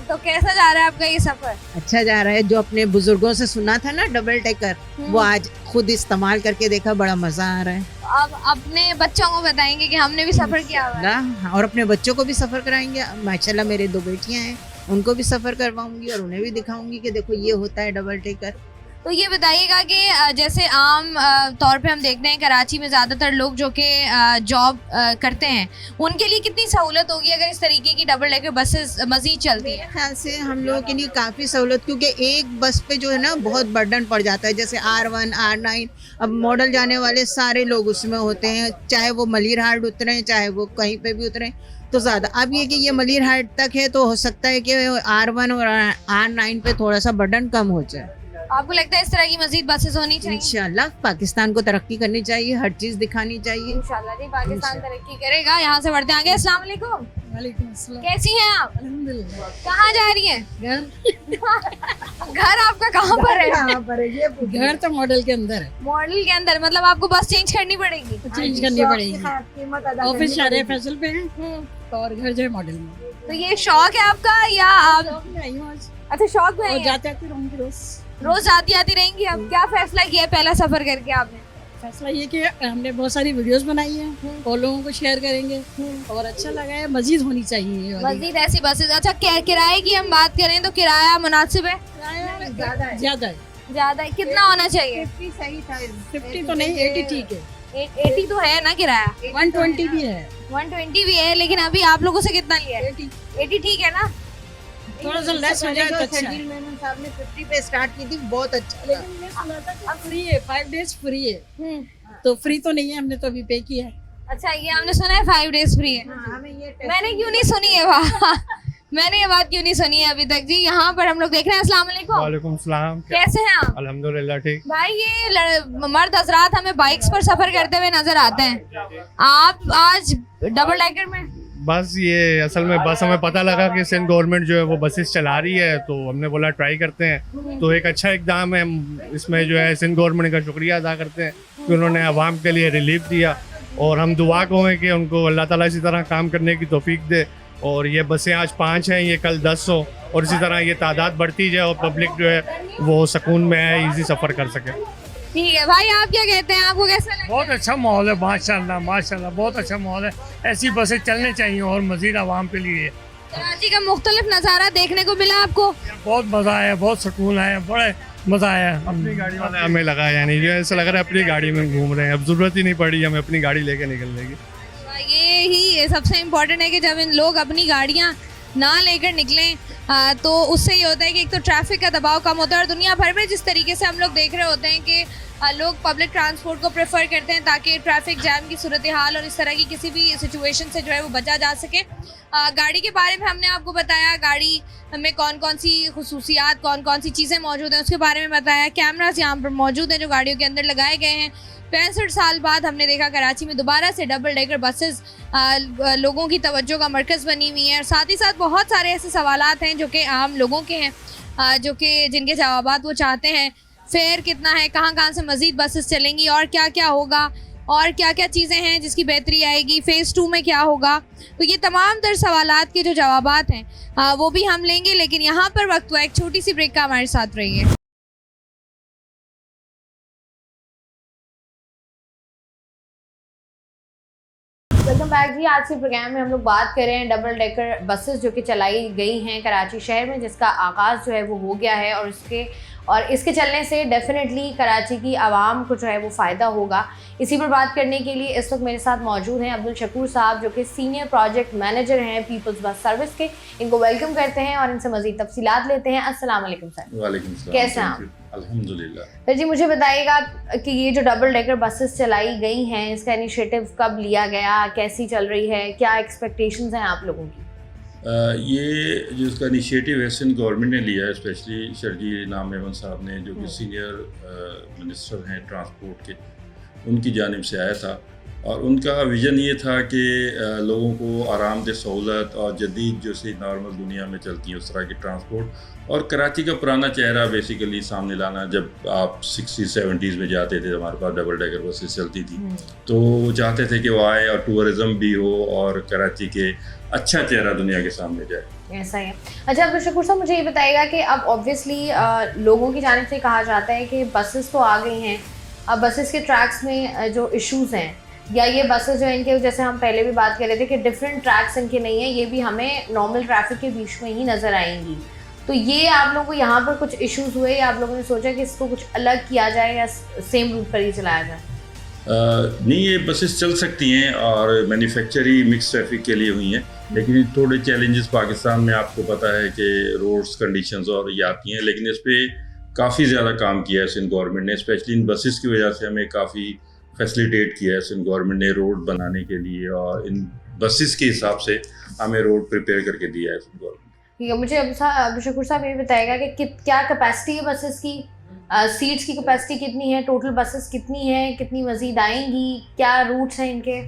तो कैसा जा रहा है आपका ये सफ़र? अच्छा जा रहा है। जो अपने बुजुर्गों से सुना था ना डबल डेकर, वो आज खुद इस्तेमाल करके देखा, बड़ा मज़ा आ रहा है। अब अपने बच्चों को बताएंगे कि हमने भी सफ़र किया हुआ है, और अपने बच्चों को भी सफ़र कराएंगे। माशाल्लाह मेरे 2 बेटियां हैं, उनको भी सफ़र करवाऊंगी और उन्हें भी दिखाऊंगी कि देखो ये होता है डबल डेकर। तो ये बताइएगा कि जैसे आम तौर पे हम देखते हैं कराची में ज़्यादातर लोग जो कि जॉब करते हैं, उनके लिए कितनी सहूलत होगी अगर इस तरीके की डबल डेकर बसेस मज़ीद चलती हैं? ख्याल से हम लोगों के लिए काफ़ी सहूलत, क्योंकि एक बस पे जो है ना बहुत बर्डन पड़ जाता है। जैसे R1, R9, अब मॉडल जाने वाले सारे लोग उसमें होते हैं, चाहे वो मलिर हाट उतरें, चाहे वो कहीं पे भी उतरें, तो ज़्यादा। अब ये कि ये मलिर हाट तक है तो हो सकता है कि R1 और R9 पे थोड़ा सा बर्डन कम हो जाए। आपको लगता है इस तरह की मजीद बसेस होनी चाहिए? इंशाल्लाह पाकिस्तान को तरक्की करनी चाहिए, हर चीज़ दिखानी चाहिए। इंशाल्लाह जी, पाकिस्तान तरक्की करेगा। यहाँ से बढ़ते आगे। अस्सलाम वालेकुम। वालेकुम अस्सलाम। कैसी हैं आप? अल्हम्दुलिल्लाह। कहाँ जा रही हैं? घर आपका कहाँ पर है? कहाँ पर है? ये घर तो मॉडल के अंदर है। मॉडल के अंदर मतलब आपको बस चेंज करनी पड़ेगी? चेंज करनी पड़ेगी। ऑफिस शारे फैसल पे है और घर जो है मॉडल में। तो ये शौक है आपका या आप? अच्छा, शौक में आई जाते आते रहूँगी रोज आती रहेंगी। अब क्या फैसला किया पहला सफर करके आपने? फैसला ये कि हमने बहुत सारी वीडियोस बनाई हैं और लोगों को शेयर करेंगे और अच्छा लगा है। मजीद होनी चाहिए मजीद ऐसी बसेस। अच्छा, किराए की हम बात करें तो किराया मुनासिब है? ज्यादा है। कितना होना चाहिए? 50 सही था। 50 तो नहीं, 80 ठीक है। 80 तो है ना किराया? 120 भी है। 120 भी है, लेकिन अभी आप लोगों से कितना लिया है? 80 ठीक है ना? थोड़ा सा लेस हो जाए तो अच्छा है। शर्जील मेमन साहब ने 50 पे स्टार्ट की थी, बहुत अच्छा। लेकिन मैं सुना था कि अब फ्री है, 5 डेज फ्री है। तो फ्री तो नहीं है, हमने तो अभी पे किया है। अच्छा, ये हमने सुना है 5 डेज फ्री है। हमें ये मैंने क्यों नहीं सुनी है? वाह, मैंने ये बात क्यों नहीं सुनी है अभी तक जी। यहाँ पर हम लोग देख रहे हैं। अस्सलाम वालेकुम। वालेकुम सलाम। कैसे हैं आप? अल्हम्दुलिल्लाह ठीक। भाई ये मर्द हजरात हमें बाइक्स पर सफर करते हुए नजर आते हैं, आप आज डबल डेकर में? बस ये असल में बस हमें पता लगा कि सिंध गवर्नमेंट जो है वो बसेस चला रही है, तो हमने बोला ट्राई करते हैं। तो एक अच्छा इकदाम है, इसमें जो है सिंध गवर्नमेंट का शुक्रिया अदा करते हैं कि उन्होंने आवाम के लिए रिलीफ दिया, और हम दुआ को हैं कि उनको अल्लाह ताला इसी तरह काम करने की तौफीक दे। और ये बसें आज 5 हैं, ये कल 10 हो, और इसी तरह ये तादाद बढ़ती जाए और पब्लिक जो है वो सुकून में है, इजी सफ़र कर सके। ठीक है भाई, आप क्या कहते हैं, आपको कैसा लगा? बहुत अच्छा माहौल है, माशाल्लाह माशाल्लाह, बहुत अच्छा माहौल है। ऐसी बसें चलने चाहिए और मज़ीद आवाम के लिए। कराची का मुख्तलिफ नज़ारा देखने को मिला आपको? बहुत मज़ा आया, बहुत सुकून आया, बड़े मज़ा आया। अपनी गाड़ी वाले हमें लगा, यानी जो ऐसा लग रहा है अपनी गाड़ी में घूम रहे हैं, अब ज़रूरत ही नहीं पड़ी हमें अपनी गाड़ी लेके निकलने की। ये ही सबसे इम्पोर्टेंट है कि जब इन लोग अपनी गाड़ियाँ ना लेकर निकलें तो उससे ये होता है कि एक तो ट्रैफिक का दबाव कम होता है, और दुनिया भर में जिस तरीके से हम लोग देख रहे होते हैं कि लोग पब्लिक ट्रांसपोर्ट को प्रेफर करते हैं ताकि ट्रैफिक जैम की सूरत हाल और इस तरह की किसी भी सिचुएशन से जो है वो बचा जा सके। गाड़ी के बारे में हमने आपको बताया, गाड़ी में कौन कौन सी खुसूसियात, कौन कौन सी चीज़ें मौजूद हैं उसके बारे में बताया। कैमरास यहाँ पर मौजूद हैं जो गाड़ियों के अंदर लगाए गए हैं। 65 साल बाद हमने देखा कराची में दोबारा से डबल डेकर बसेस लोगों की तवज्जो का मरकज़ बनी हुई है, और साथ ही साथ बहुत सारे ऐसे सवालात हैं जो कि आम लोगों के हैं, जो कि जिनके जवाबात वो चाहते हैं। फेयर कितना है, कहाँ कहाँ से मज़ीद बसेस चलेंगी, और क्या क्या होगा, और क्या क्या चीज़ें हैं जिसकी बेहतरी आएगी, फ़ेज़ 2 में क्या होगा। तो ये तमाम तर सवालात के जो जवाबात हैं वो भी हम लेंगे, लेकिन यहाँ पर वक्त हुआ एक छोटी सी ब्रेक का। हमारे साथ रहिए। वेलकम बैक जी। आज के प्रोग्राम में हम लोग बात कर रहे हैं डबल डेकर बसेस जो कि चलाई गई हैं कराची शहर में, जिसका आगाज़ जो है वो हो गया है, और इसके चलने से डेफिनेटली कराची की आवाम को जो है वो फ़ायदा होगा। इसी पर बात करने के लिए इस वक्त मेरे साथ मौजूद हैं अब्दुल शकूर साहब, जो कि सीनियर प्रोजेक्ट मैनेजर हैं पीपल्स बस सर्विस के। इनको वेलकम करते हैं और इनसे मज़ीद तफसीलात लेते हैं। अस्सलाम वालेकुम सर। वालेकुम सलाम। कैसे हैं आप? अल्हम्दुलिल्लाह। सर जी, मुझे बताइएगा कि ये जो डबल डेकर बसेस चलाई गई हैं, इसका इनिशिएटिव कब लिया गया, कैसी चल रही है, क्या एक्सपेक्टेशंस हैं आप लोगों की? ये जो इसका इनिशिएटिव है सिंध गवर्नमेंट ने लिया है, स्पेशली शर्जील इनाम मेमन साहब ने, जो कि सीनियर मिनिस्टर हैं ट्रांसपोर्ट के, उनकी जानिब से आया था। और उनका विज़न ये था कि लोगों को आरामदेह सहूलत और जदीद जो सी नॉर्मल दुनिया में चलती है उस तरह की ट्रांसपोर्ट, और कराची का पुराना चेहरा बेसिकली सामने लाना। जब आप 60-70s में जाते थे, हमारे पास डबल डेकर बसेस चलती थी, तो वो चाहते थे कि वो आए और टूरिज़म भी हो और कराची के अच्छा चेहरा दुनिया के सामने जाए। ऐसा ही है। अच्छा अब्दुल शकूर साहब, मुझे ये बताइएगा कि अब ऑब्वियसली लोगों की जानिब से कहा जाता है कि बसेस तो आ गई हैं, अब बसेस के ट्रैक्स में जो इश्यूज़ हैं, या ये बसेस जो इनके, जैसे हम पहले भी बात कर रहे थे कि डिफरेंट ट्रैक्स इनके नहीं हैं, ये भी हमें नॉर्मल ट्रैफिक के बीच में ही नज़र आएंगी। तो ये आप लोगों को यहाँ पर कुछ इश्यूज़ हुए, या आप लोगों ने सोचा कि इसको कुछ अलग किया जाए या सेम रूट पर ही चलाया जाए? नहीं, ये बसेस चल सकती हैं और मैन्युफैक्चर ही मिक्स ट्रैफिक के लिए हुई हैं, लेकिन थोड़े चैलेंजेस पाकिस्तान में आपको पता है कि रोड्स कंडीशंस और ये आती हैं, लेकिन इस पर काफ़ी ज़्यादा काम किया है सिंध गवर्नमेंट ने। स्पेशली इन बसेस की वजह से हमें काफ़ी फैसिलिटेट किया है सिंध गवर्नमेंट ने रोड बनाने के लिए, और इन बसेस के हिसाब से हमें रोड प्रिपेयर करके दिया है सिंध गवर्नमेंट। ठीक है, मुझे अब्दुल शकूर साहब ये बताएगा कि क्या कैपेसिटी है बसेस की, सीट्स की कैपेसिटी कितनी है, टोटल बसेस कितनी है, कितनी मज़ीद आएंगी, क्या रूट्स हैं इनके?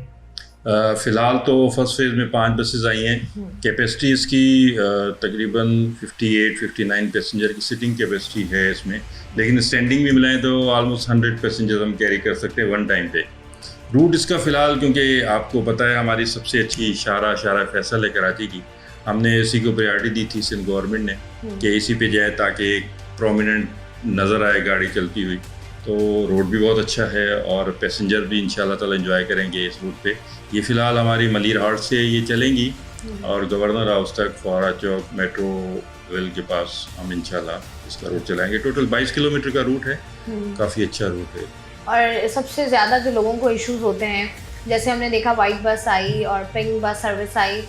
फ़िलहाल तो फर्स्ट फेज़ में 5 बसेस आई हैं। कैपेसिटी इसकी तकरीबन 58-59 पैसेंजर की सिटिंग कैपेसिटी है इसमें, लेकिन स्टैंडिंग भी मिलाएं तो ऑलमोस्ट 100 पैसेंजर हम कैरी कर सकते हैं वन टाइम पे। रूट इसका फ़िलहाल, क्योंकि आपको पता है हमारी सबसे अच्छी शारा फैसल है कराची की, हमने इसी को प्रायोरिटी दी थी सिंध गवर्नमेंट ने कि इसी पे जाए ताकि एक प्रोमिनेंट नज़र आए गाड़ी चलती हुई। तो रोड भी बहुत अच्छा है और पैसेंजर भी इंशाल्लाह ताला एंजॉय करेंगे इस रूट पे। ये फ़िलहाल हमारी मलिर हाट से ये चलेंगी और गवर्नर हाउस तक फुहारा चौक मेट्रो वेल के पास हम इंशाल्लाह इसका रूट चलाएंगे। टोटल 22 किलोमीटर का रूट है, काफ़ी अच्छा रूट है। और सबसे ज़्यादा जो लोगों को इश्यूज होते हैं, जैसे हमने देखा वाइट बस आई और पिंक बस सर्विस आई,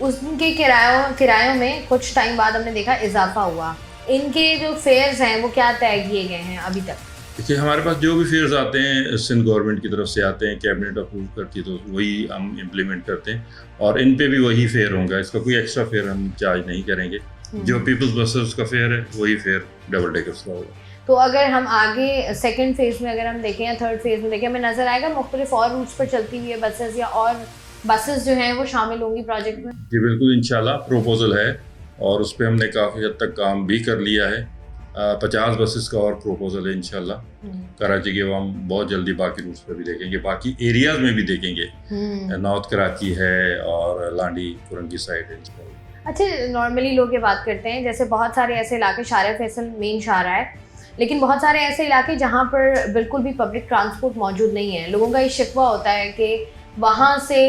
उनके किरायों में कुछ टाइम बाद हमने देखा इजाफा हुआ। इनके जो फेयर्स हैं वो क्या तय किए गए हैं अभी तक? देखिए हमारे पास जो भी फेयर्स आते हैं सिंध गवर्नमेंट की तरफ से आते हैं, कैबिनेट अप्रूव करती है तो वही हम इम्प्लीमेंट करते हैं और इन पे भी वही फेयर होगा, इसका कोई एक्स्ट्रा फेयर हम चार्ज नहीं करेंगे। जो पीपल्स बसेस का फेयर है वही फेयर डबल डेकर्स का होगा। तो अगर हम आगे सेकंड फेज़ में अगर हम देखें या थर्ड फेज़ में देखें, हमें नज़र आएगा मुख्तलिफ और रूट्स पर चलती हुई है बसेस या और बसेस जो हैं वो शामिल होंगी प्रोजेक्ट में? जी बिल्कुल, इंशाल्लाह प्रोपोज़ल है और उस पर हमने काफ़ी हद तक काम भी कर लिया है। 50 बसेस का और प्रोपोज़ल है इंशाल्लाह। कराची के हम बहुत जल्दी बाकी रूट्स पर भी देखेंगे, बाकी एरियाज़ में भी देखेंगे। नॉर्थ कराची है और लांडी कुरंगी साइड है इंशाल्लाह। अच्छा, नॉर्मली लोग ये बात करते हैं जैसे बहुत सारे ऐसे इलाके, शारा फैसल मेन शारा है, लेकिन बहुत सारे ऐसे इलाके जहाँ पर बिल्कुल भी पब्लिक ट्रांसपोर्ट मौजूद नहीं है। लोगों का ये शिकवा होता है कि वहाँ से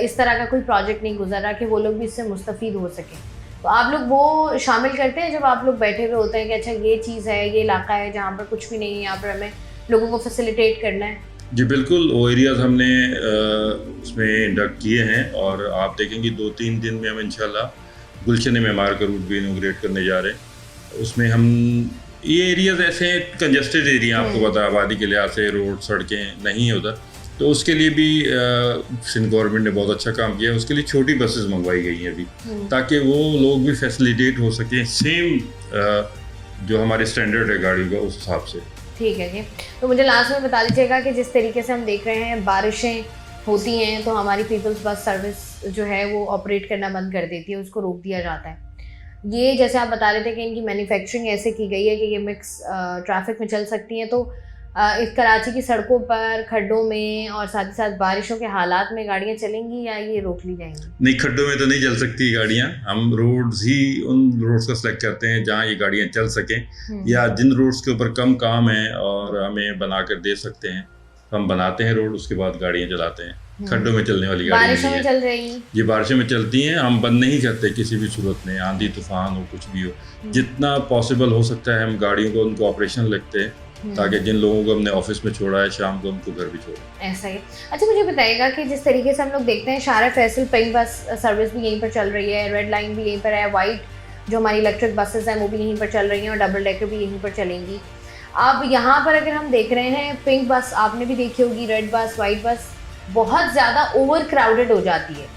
इस तरह का कोई प्रोजेक्ट नहीं गुजर रहा कि वो लोग भी इससे मुस्तफ़ीद हो सकें। तो आप लोग वो शामिल करते हैं जब आप लोग बैठे हुए होते हैं कि अच्छा ये चीज़ है, ये इलाका है जहाँ पर कुछ भी नहीं है, यहाँ पर हमें लोगों को फैसिलिटेट करना है? जी बिल्कुल, वो एरियाज़ हमने उसमें इंडक्ट किए हैं और आप देखेंगे 2-3 दिन में हम इंशाल्लाह गुलशन मेमार का रूट भी इनोग्रेट करने जा रहे हैं। उसमें हम ये एरियाज़ ऐसे हैं कंजस्टेड एरिया, आपको पता है आबादी के लिहाज से रोड सड़कें नहीं है उधर, तो उसके लिए भी सिंध गवर्नमेंट ने बहुत अच्छा काम किया है। उसके लिए छोटी बसेस मंगवाई गई हैं अभी, ताकि वो लोग भी फैसिलिटेट हो सकें सेम जो हमारे स्टैंडर्ड है गाड़ियों का उस हिसाब से। ठीक है जी, तो मुझे लास्ट में बता दीजिएगा कि जिस तरीके से हम देख रहे हैं बारिशें होती हैं तो हमारी पीपल्स बस सर्विस जो है वो ऑपरेट करना बंद कर देती है, उसको रोक दिया जाता है। ये जैसे आप बता रहे थे कि इनकी मैन्युफैक्चरिंग ऐसे की गई है कि ये मिक्स ट्रैफिक में चल सकती हैं, तो इस कराची की सड़कों पर खड्डों में और साथ ही साथ बारिशों के हालात में गाड़ियाँ चलेंगी या ये रोक ली जाएंगी? नहीं, खड्डों में तो नहीं चल सकती गाड़ियाँ। हम रोड्स ही उन रोड्स का सेलेक्ट करते हैं जहाँ ये गाड़ियाँ चल सकें, या जिन रोड्स के ऊपर कम काम है और हमें बना कर दे सकते हैं हम बनाते हैं रोड, उसके बाद गाड़ियाँ चलाते हैं। खड्डों में चलने वाली गाड़ियाँ बारिशों में चल रही हैं? ये बारिशों में चलती हैं, हम बंद नहीं करते किसी भी सूरत में, आंधी तूफान हो कुछ भी हो। जितना पॉसिबल हो सकता है हम गाड़ियों को उनको ऑपरेशन लगते हैं ताकि जिन लोगों को हमने ऑफिस में छोड़ा है शाम को उनको घर भी छोड़ा। ऐसा ही। अच्छा, मुझे बताइएगा कि जिस तरीके से हम लोग देखते हैं शारा फैसल पिंक बस सर्विस भी यहीं पर चल रही है, रेड लाइन भी यहीं पर है, वाइट जो हमारी इलेक्ट्रिक बसेस हैं वो भी यहीं पर चल रही हैं और डबल डेकर भी यहीं पर चलेंगी। अब यहाँ पर अगर हम देख रहे हैं पिंक बस आपने भी देखी होगी, रेड बस, वाइट बस बहुत ज़्यादा ओवर क्राउडेड हो जाती है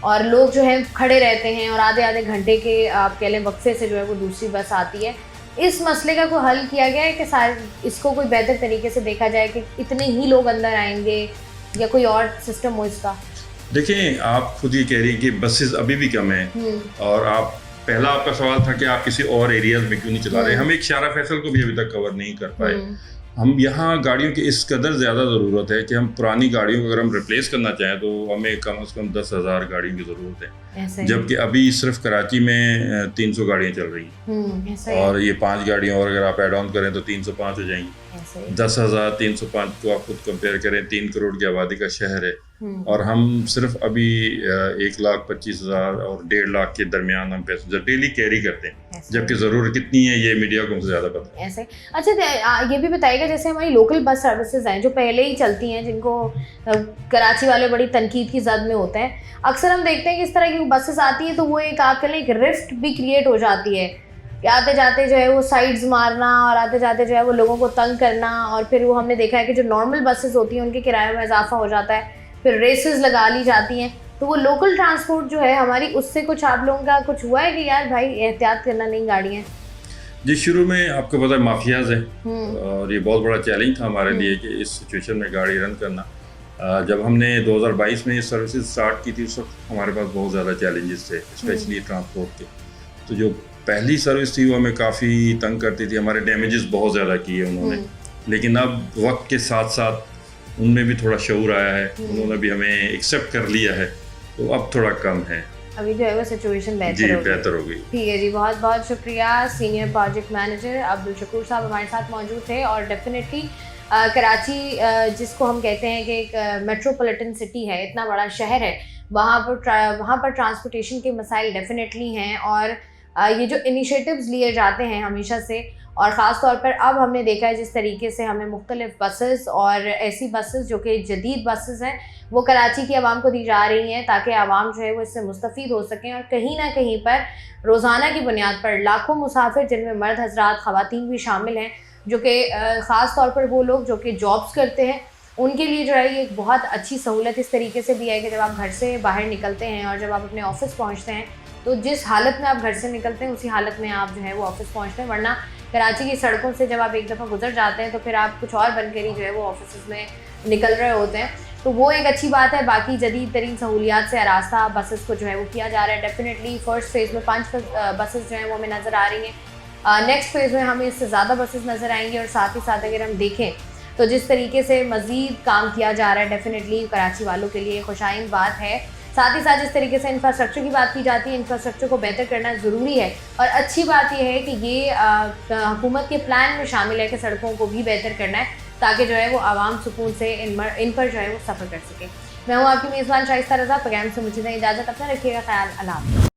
और लोग जो है खड़े रहते हैं और आधे आधे घंटे के आप कह लें वक्फे से जो है वो दूसरी बस आती है। इस मसले का कोई हल किया गया है कि शायद इसको कोई बेहतर तरीके से देखा जाए कि इतने ही लोग अंदर आएंगे या कोई और सिस्टम हो इसका? देखें, आप खुद ये कह रही हैं कि बसेस अभी भी कम हैं और आप पहला आपका सवाल था कि आप किसी और एरियाज में क्यों नहीं चला रहे। हम एक शारा फैसल को भी अभी तक कवर नहीं कर पाए। हम यहाँ गाड़ियों की इस कदर ज़्यादा ज़रूरत है कि हम पुरानी गाड़ियों को अगर हम रिप्लेस करना चाहें तो हमें कम से कम 10,000 गाड़ियों की ज़रूरत है, जबकि अभी सिर्फ कराची में 300 गाड़ियाँ चल रही हैं और ये 5 गाड़ियाँ और अगर आप एड ऑन करें तो 305 हो जाएंगी। 10,000 305 को आप खुद कंपेयर करें, 3 करोड़ की आबादी का शहर है और हम सिर्फ अभी 1,25,000 और 1.5 लाख के दरमियान हम पैसेंजर डेली कैरी करते हैं, जबकि ज़रूरत कितनी है ये मीडिया को हमसे ज़्यादा पता है। ऐसे। अच्छा, ये भी बताइएगा जैसे हमारी लोकल बस सर्विसेज हैं जो पहले ही चलती हैं, जिनको कराची वाले बड़ी तनकीद की जद में होते हैं, अक्सर हम देखते हैं कि इस तरह की बसेस आती हैं तो वो एक आप कह लें एक रिफ्ट भी क्रिएट हो जाती है कि आते जाते जो है वो साइड्स मारना और आते जाते जो है वो लोगों को तंग करना, और फिर वो हमने देखा है कि जो नॉर्मल बसेस होती हैं उनके किराए में इजाफा हो जाता है, फिर रेसेस लगा ली जाती हैं। तो वो लोकल ट्रांसपोर्ट जो है हमारी, उससे कुछ आप लोगों का कुछ हुआ है कि यार भाई एहतियात करना नहीं गाड़ियाँ? जी, शुरू में आपको पता है माफियाज है और ये बहुत बड़ा चैलेंज था हमारे लिए कि इस सिचुएशन में गाड़ी रन करना। जब हमने 2022 में ये सर्विसेज स्टार्ट की थी उस वक्त हमारे पास बहुत ज़्यादा चैलेंजेस थे, स्पेशली ट्रांसपोर्ट के। तो जो पहली सर्विस थी वो हमें काफ़ी तंग करती थी, हमारे डैमेजेस बहुत ज़्यादा किए उन्होंने, लेकिन अब वक्त के साथ साथ उनमें भी थोड़ा शऊर आया है, उन्होंने भी हमें एक्सेप्ट कर लिया है, तो अब थोड़ा कम है, अभी जो है वो सिचुएशन बेहतर हो गई। ठीक है जी, बहुत बहुत शुक्रिया। Senior project manager Abdul Shakoor sahab हमारे साथ मौजूद थे और डेफिनेटली कराची जिसको हम कहते हैं कि एक मेट्रोपॉलिटन सिटी है, इतना बड़ा शहर है, वहाँ पर ट्रांसपोर्टेशन के मसाइल डेफिनेटली हैं और ये जो इनिशिएटिव्स लिए जाते हैं हमेशा से, और ख़ास तौर पर अब हमने देखा है जिस तरीके से हमें मुख्तलिफ बसेस और ऐसी बसेस जो कि जदीद बसेस हैं वो कराची की आवाम को दी जा रही हैं ताकि आवाम जो है वो इससे मुस्तफ़ीद हो सकें, और कहीं ना कहीं पर रोज़ाना की बुनियाद पर लाखों मुसाफिर जिनमें मर्द हजरात ख़वातीन भी शामिल हैं जो कि ख़ास तौर पर वो लोग जो कि जॉब्स करते हैं उनके लिए जो है ये एक बहुत अच्छी सहूलत इस तरीके से भी है कि जब आप घर से बाहर निकलते हैं और जब आप अपने ऑफिस पहुंचते हैं तो जिस हालत में आप घर से निकलते हैं उसी हालत में आप जो है वो ऑफिस पहुंचते हैं, वरना कराची की सड़कों से जब आप एक दफ़ा गुजर जाते हैं तो फिर आप कुछ और बनकर ही जो है वो ऑफिस में निकल रहे होते हैं। तो वो एक अच्छी बात है। बाकी जदीद तरीन सहूलियात से आरास्ता बसेस को जो है वो किया जा रहा है। डेफिनेटली फ़र्स्ट फेज़ में 5 बसेस जो हैं वो हमें नज़र आ रही हैं। नेक्स्ट फेज़ में हमें इससे ज़्यादा बसेस नज़र आएंगी और साथ ही साथ अगर हम देखें तो जिस तरीके से मज़ीद काम किया जा रहा है डेफिनेटली कराची वालों के लिए खुशाइन बात है। साथ ही साथ जिस तरीके से इंफ्रास्ट्रक्चर की बात की जाती है, इंफ्रास्ट्रक्चर को बेहतर करना ज़रूरी है और अच्छी बात यह है कि ये हुकूमत के प्लान में शामिल है कि सड़कों को भी बेहतर करना है ताकि जो है वो आवाम सुकून से इन पर जो है वो सफ़र कर सके। मैं हूँ आपकी मेज़बान शाइस्ता रज़ा। प्रोग्राम से मुझे इजाज़त, अपना रखिएगा ख्याल। अल्लाह हाफ़िज़।